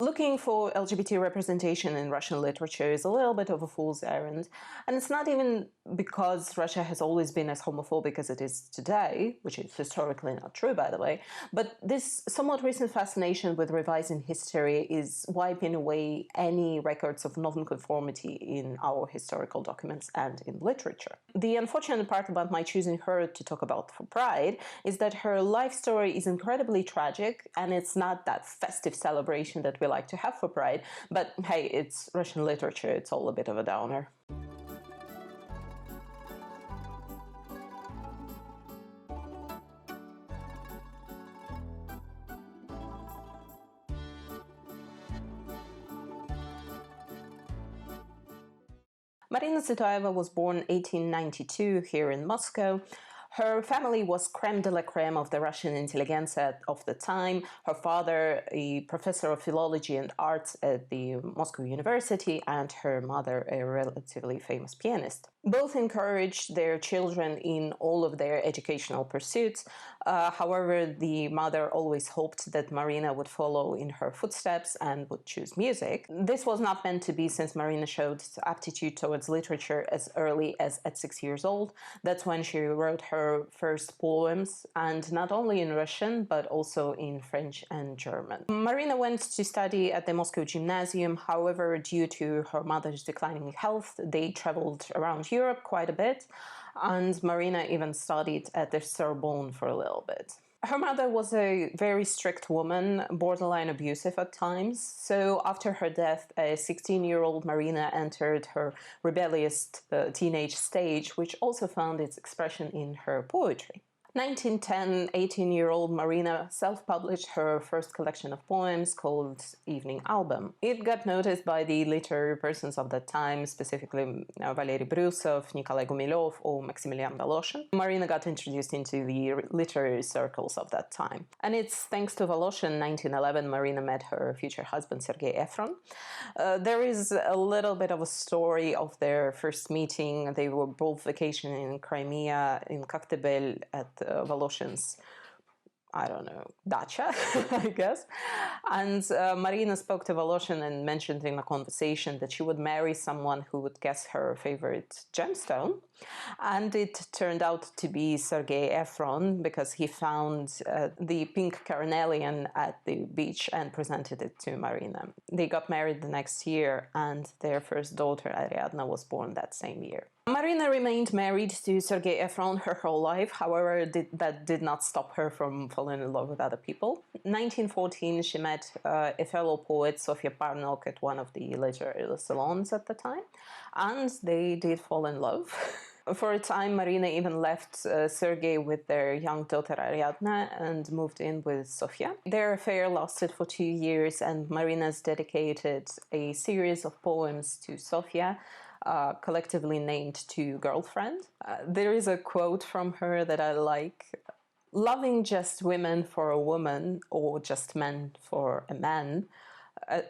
Looking for LGBT representation in Russian literature is a little bit of a fool's errand, and it's not even because Russia has always been as homophobic as it is today, which is historically not true, by the way, but this somewhat recent fascination with revising history is wiping away any records of nonconformity in our historical documents and in literature. The unfortunate part about my choosing her to talk about for Pride is that her life story is incredibly tragic, and it's not that festive celebration that we like to have for Pride, but hey, it's Russian literature, it's all a bit of a downer. Marina Tsvetaeva was born 1892 here in Moscow. Her family was creme de la creme of the Russian intelligentsia of the time. Her father, a professor of philology and arts at the Moscow University, and her mother, a relatively famous pianist. Both encouraged their children in all of their educational pursuits. However, the mother always hoped that Marina would follow in her footsteps and would choose music. This was not meant to be, since Marina showed aptitude towards literature as early as at 6 years old. That's when she wrote her first poems, and not only in Russian, but also in French and German. Marina went to study at the Moscow Gymnasium. However, due to her mother's declining health, they traveled around Europe quite a bit, and Marina even studied at the Sorbonne for a little bit. Her mother was a very strict woman, borderline abusive at times, so after her death, a 16-year-old Marina entered her rebellious teenage stage, which also found its expression in her poetry. 1910, 18-year-old Marina self-published her first collection of poems called Evening Album. It got noticed by the literary persons of that time, specifically Valery Brusov, Nikolai Gumilev, or Maximilian Voloshin. Marina got introduced into the literary circles of that time. And it's thanks to Voloshin, 1911, Marina met her future husband, Sergei Efron. There is a little bit of a story of their first meeting. They were both vacationing in Crimea, in Koktebel, at Voloshin's, I don't know, dacha, I guess. And Marina spoke to Voloshin and mentioned in a conversation that she would marry someone who would guess her favorite gemstone. And it turned out to be Sergei Efron, because he found the pink carnelian at the beach and presented it to Marina. They got married the next year, and their first daughter, Ariadna, was born that same year. Marina remained married to Sergei Efron her whole life. However, that did not stop her from falling in love with other people. In 1914, she met a fellow poet, Sofia Parnok, at one of the literary salons at the time, and they did fall in love. For a time, Marina even left Sergei with their young daughter Ariadna and moved in with Sofia. Their affair lasted for 2 years, and Marina's dedicated a series of poems to Sofia, collectively named To Girlfriend. There is a quote from her that I like. Loving just women for a woman, or just men for a man,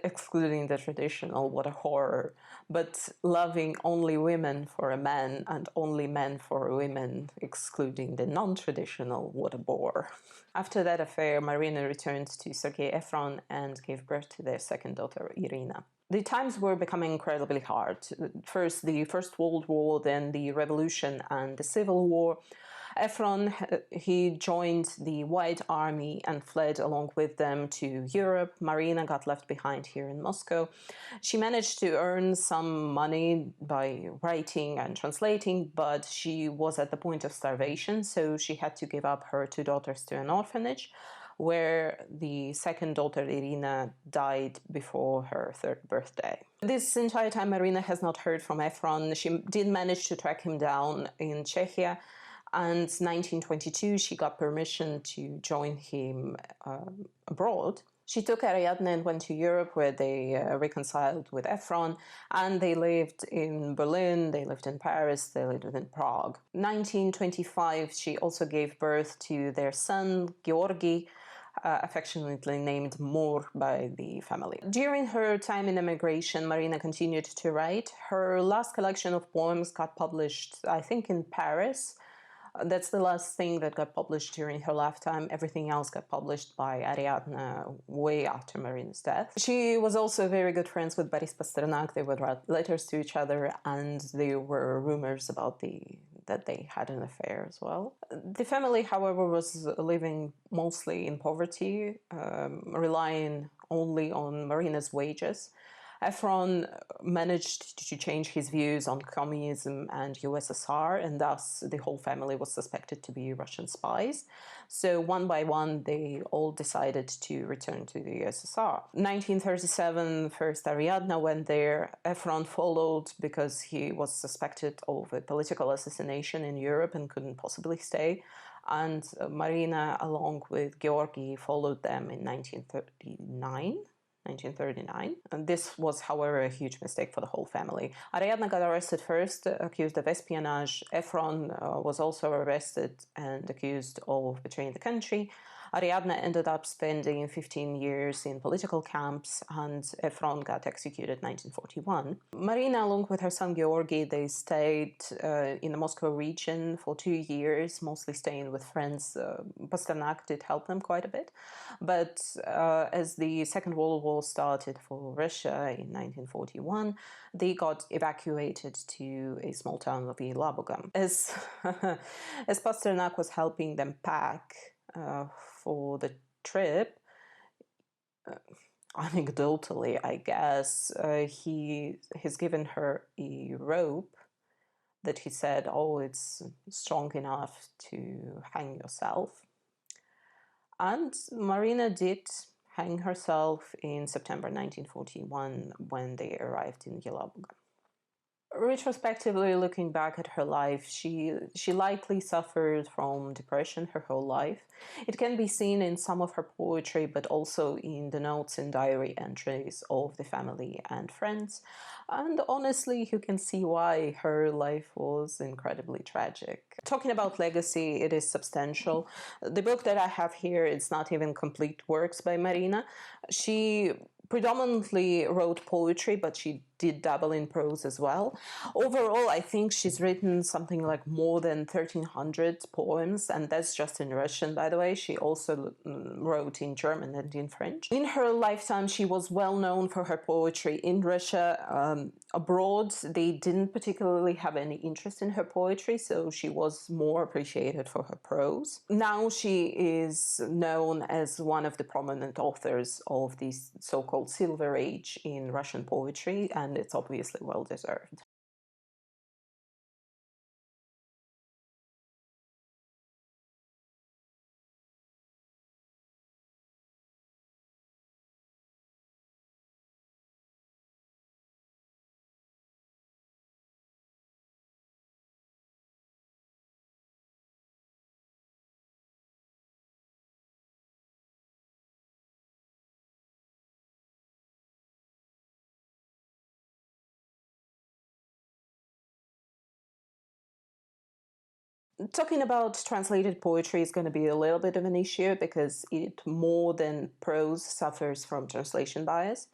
excluding the traditional, what a horror. But loving only women for a man and only men for women, excluding the non-traditional, what a bore. After that affair, Marina returned to Sergei Efron and gave birth to their second daughter, Irina. The times were becoming incredibly hard. First, the First World War, then the Revolution and the Civil War. Efron, he joined the White Army and fled along with them to Europe. Marina got left behind here in Moscow. She managed to earn some money by writing and translating, but she was at the point of starvation, so she had to give up her 2 daughters to an orphanage, where the second daughter, Irina, died before her 3rd birthday. This entire time, Marina has not heard from Efron. She did manage to track him down in Czechia, and in 1922, she got permission to join him abroad. She took Ariadne and went to Europe, where they reconciled with Efron, and they lived in Berlin, they lived in Paris, they lived in Prague. In 1925, she also gave birth to their son, Georgi, affectionately named Mor by the family. During her time in emigration, Marina continued to write. Her last collection of poems got published, I think, in Paris, That's the last thing that got published during her lifetime. Everything else got published by Ariadne way after Marina's death. She was also very good friends with Boris Pasternak. They would write letters to each other, and there were rumors about that they had an affair as well. The family, however, was living mostly in poverty, relying only on Marina's wages. Efron managed to change his views on communism and USSR, and thus the whole family was suspected to be Russian spies. So one by one, they all decided to return to the USSR. 1937, first Ariadne went there. Efron followed because he was suspected of a political assassination in Europe and couldn't possibly stay. And Marina, along with Georgi, followed them in 1939. And this was, however, a huge mistake for the whole family. Ariadne got arrested first, accused of espionage. Efron was also arrested and accused of betraying the country. Ariadne ended up spending 15 years in political camps, and Efron got executed in 1941. Marina, along with her son Georgi, they stayed in the Moscow region for 2 years, mostly staying with friends. Pasternak did help them quite a bit. But as the Second World War started for Russia in 1941, they got evacuated to a small town of Yelabuga. As Pasternak was helping them pack for the trip, anecdotally, I guess, he's given her a rope that he said, oh, it's strong enough to hang yourself. And Marina did hang herself in September 1941 when they arrived in Yelabuga. Retrospectively, looking back at her life, she likely suffered from depression her whole life. It can be seen in some of her poetry, but also in the notes and diary entries of the family and friends. And honestly, you can see why her life was incredibly tragic. Talking about legacy, it is substantial. The book that I have here, it's not even complete works by Marina. She predominantly wrote poetry, but she did dabble in prose as well. Overall, I think she's written something like more than 1,300 poems, and that's just in Russian, by the way. She also wrote in German and in French. In her lifetime, she was well known for her poetry in Russia. Abroad, they didn't particularly have any interest in her poetry, so she was more appreciated for her prose. Now she is known as one of the prominent authors of this so-called Silver Age in Russian poetry, and it's obviously well-deserved. Talking about translated poetry is going to be a little bit of an issue because it, more than prose, suffers from translation bias.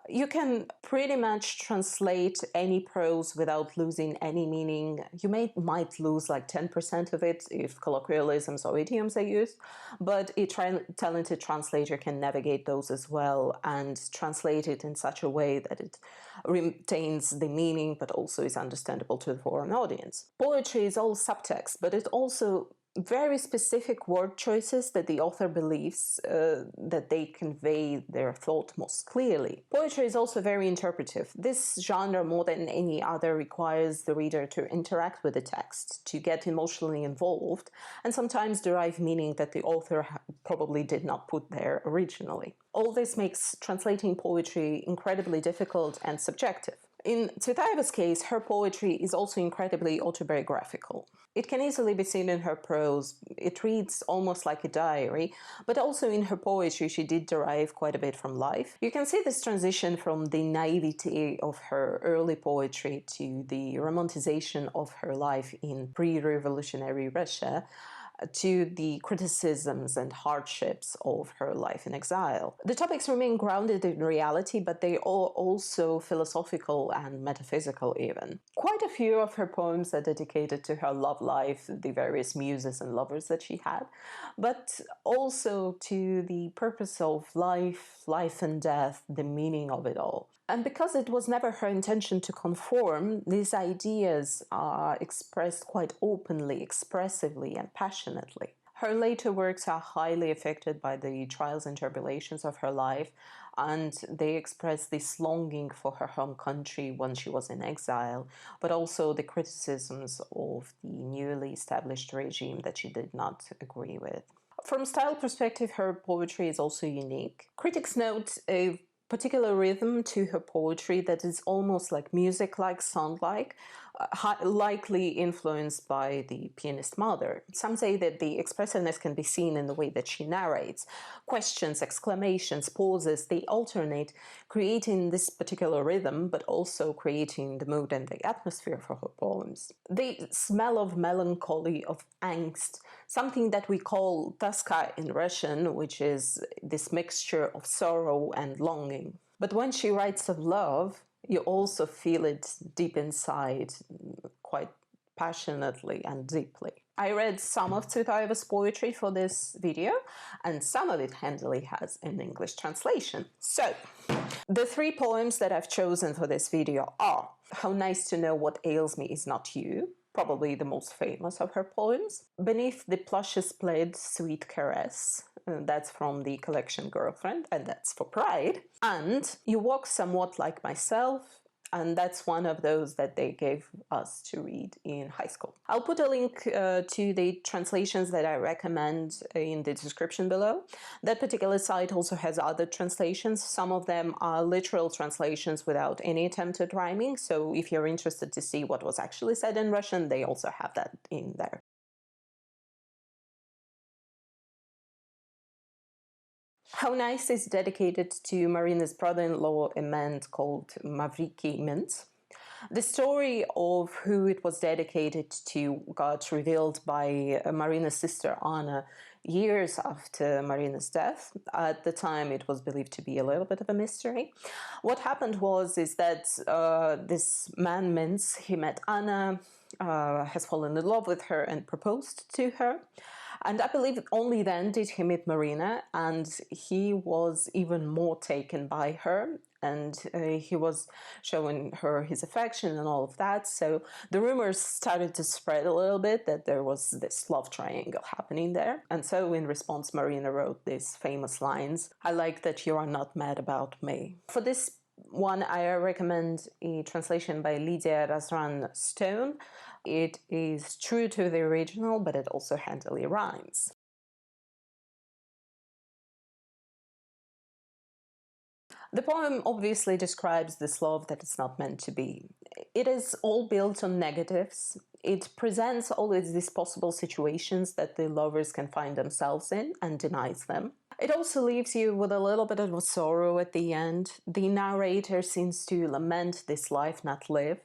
You can pretty much translate any prose without losing any meaning. You might lose like 10% of it if colloquialisms or idioms are used, but a talented translator can navigate those as well and translate it in such a way that it retains the meaning but also is understandable to the foreign audience. Poetry is all subtext, but it also very specific word choices that the author believes that they convey their thought most clearly. Poetry is also very interpretive. This genre, more than any other, requires the reader to interact with the text, to get emotionally involved, and sometimes derive meaning that the author probably did not put there originally. All this makes translating poetry incredibly difficult and subjective. In Tsvetaeva's case, her poetry is also incredibly autobiographical. It can easily be seen in her prose. It reads almost like a diary, but also in her poetry she did derive quite a bit from life. You can see this transition from the naivety of her early poetry to the romanticization of her life in pre-revolutionary Russia. to the criticisms and hardships of her life in exile. The topics remain grounded in reality, but they are also philosophical and metaphysical even. Quite a few of her poems are dedicated to her love life, the various muses and lovers that she had, but also to the purpose of life and death, the meaning of it all. And because it was never her intention to conform, these ideas are expressed quite openly, expressively, and passionately. Her later works are highly affected by the trials and tribulations of her life, and they express this longing for her home country when she was in exile, but also the criticisms of the newly established regime that she did not agree with. From style perspective, her poetry is also unique. Critics note a particular rhythm to her poetry that is almost like music-like, song-like, likely influenced by the pianist mother. Some say that the expressiveness can be seen in the way that she narrates. Questions, exclamations, pauses, they alternate, creating this particular rhythm, but also creating the mood and the atmosphere for her poems. They smell of melancholy, of angst, something that we call toska in Russian, which is this mixture of sorrow and longing. But when she writes of love, you also feel it deep inside, quite passionately and deeply. I read some of Tsvetaeva's poetry for this video, and some of it handily has an English translation. So, the three poems that I've chosen for this video are How Nice to Know What Ails Me Is Not You, probably the most famous of her poems, Beneath the Plush's Plaid, Sweet Caress, that's from the collection Girlfriend, and that's for Pride, and You Walk Somewhat Like Myself, and that's one of those that they gave us to read in high school. I'll put a link to the translations that I recommend in the description below. That particular site also has other translations. Some of them are literal translations without any attempt at rhyming, so if you're interested to see what was actually said in Russian, they also have that in there. How Nice is dedicated to Marina's brother-in-law, a man called Mavriki Mint. The story of who it was dedicated to got revealed by Marina's sister Anna years after Marina's death. At the time, it was believed to be a little bit of a mystery. What happened is that this man Mintz, he met Anna, has fallen in love with her and proposed to her. And I believe only then did he meet Marina, and he was even more taken by her, and he was showing her his affection and all of that. So the rumors started to spread a little bit that there was this love triangle happening there. And so in response, Marina wrote these famous lines, "I like that you are not mad about me." For this one, I recommend a translation by Lydia Razran Stone. It is true to the original, but it also handily rhymes. The poem obviously describes this love that is not meant to be. It is all built on negatives. It presents all of these possible situations that the lovers can find themselves in and denies them. It also leaves you with a little bit of sorrow at the end. The narrator seems to lament this life not lived.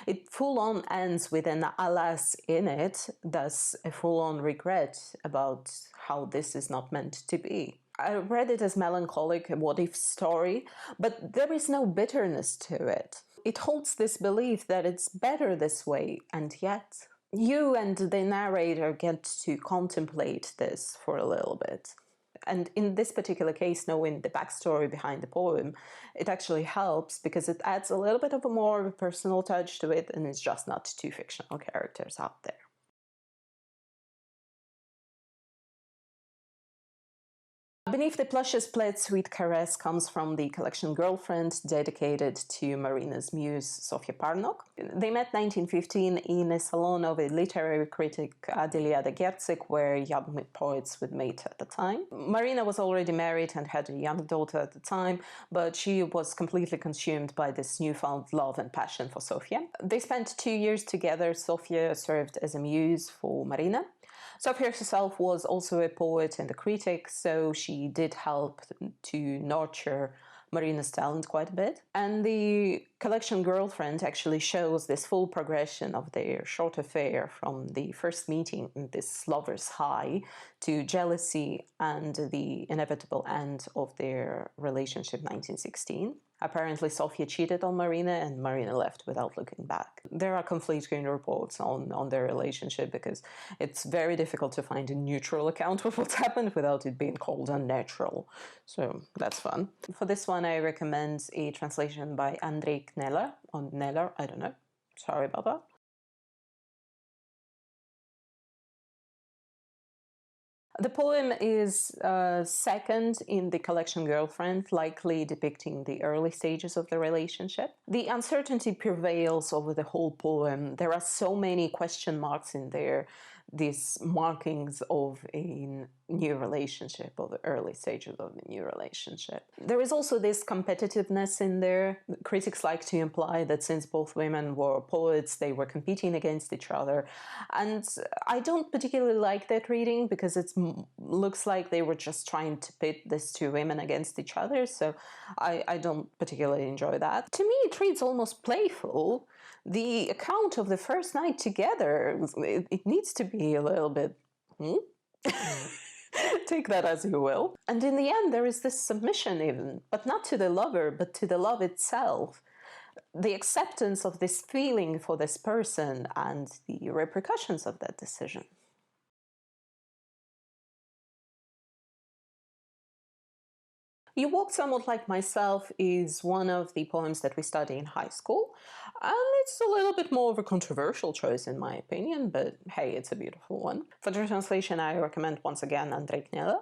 It full-on ends with an alas in it, thus a full-on regret about how this is not meant to be. I read it as melancholic, a what-if story, but there is no bitterness to it. It holds this belief that it's better this way, and yet you and the narrator get to contemplate this for a little bit. And in this particular case, knowing the backstory behind the poem, it actually helps because it adds a little bit of a more personal touch to it, and it's just not two fictional characters out there. Beneath the Plush's Plaid, Sweet Caress comes from the collection Girlfriend, dedicated to Marina's muse, Sofia Parnok. They met 1915 in a salon of a literary critic, Adeliada Gercik, where young poets would meet at the time. Marina was already married and had a young daughter at the time, but she was completely consumed by this newfound love and passion for Sofia. They spent 2 years together. Sofia served as a muse for Marina. Sofia herself was also a poet and a critic, so she did help to nurture Marina's talent quite a bit. And the collection Girlfriend actually shows this full progression of their short affair from the first meeting, this lover's high, to jealousy and the inevitable end of their relationship 1916. Apparently, Sofia cheated on Marina and Marina left without looking back. There are conflicting reports on their relationship because it's very difficult to find a neutral account of what happened without it being called unnatural. So that's fun. For this one, I recommend a translation by Andrei Kneller, or Kneller, I don't know. Sorry about that. The poem is second in the collection Girlfriend, likely depicting the early stages of the relationship. The uncertainty prevails over the whole poem. There are so many question marks in there, these markings of a new relationship, or the early stages of the new relationship. There is also this competitiveness in there. Critics like to imply that since both women were poets, they were competing against each other. And I don't particularly like that reading because it looks like they were just trying to pit these two women against each other. So I don't particularly enjoy that. To me, it reads almost playful. The account of the first night together, it needs to be a little bit... Take that as you will. And in the end, there is this submission even, but not to the lover, but to the love itself. The acceptance of this feeling for this person and the repercussions of that decision. You Walk Somewhat Like Myself is one of the poems that we study in high school, and it's a little bit more of a controversial choice in my opinion, but hey, it's a beautiful one. For the translation, I recommend once again Andrei Kneller.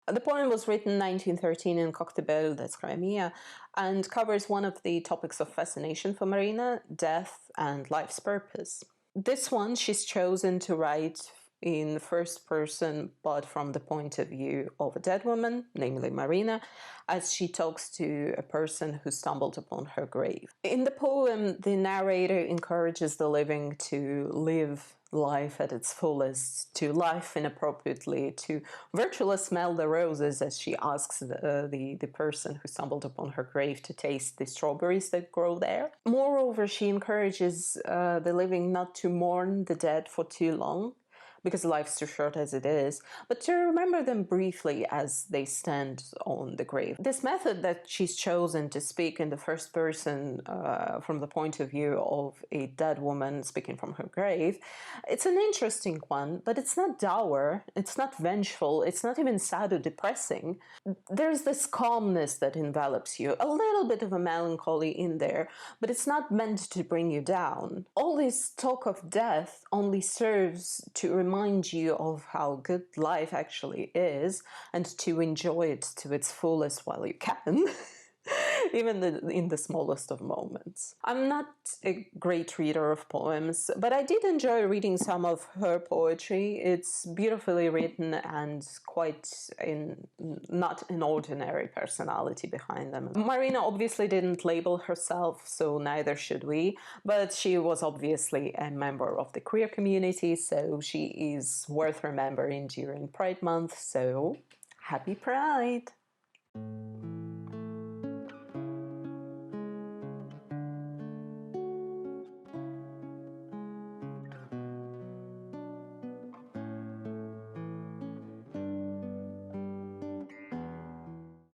The poem was written in 1913 in Koktebel, that's Crimea, and covers one of the topics of fascination for Marina, death and life's purpose. This one she's chosen to write in first person, but from the point of view of a dead woman, namely Marina, as she talks to a person who stumbled upon her grave. In the poem, the narrator encourages the living to live life at its fullest, to laugh inappropriately, to virtually smell the roses, as she asks the person who stumbled upon her grave to taste the strawberries that grow there. Moreover, she encourages the living not to mourn the dead for too long, because life's too short as it is, but to remember them briefly as they stand on the grave. This method that she's chosen to speak in the first person from the point of view of a dead woman speaking from her grave, it's an interesting one, but it's not dour, it's not vengeful, it's not even sad or depressing. There's this calmness that envelops you, a little bit of a melancholy in there, but it's not meant to bring you down. All this talk of death only serves to remind you of how good life actually is and to enjoy it to its fullest while you can. Even in the smallest of moments. I'm not a great reader of poems, but I did enjoy reading some of her poetry. It's beautifully written and not an ordinary personality behind them. Marina obviously didn't label herself, so neither should we, but she was obviously a member of the queer community, so she is worth remembering during Pride Month, so happy Pride!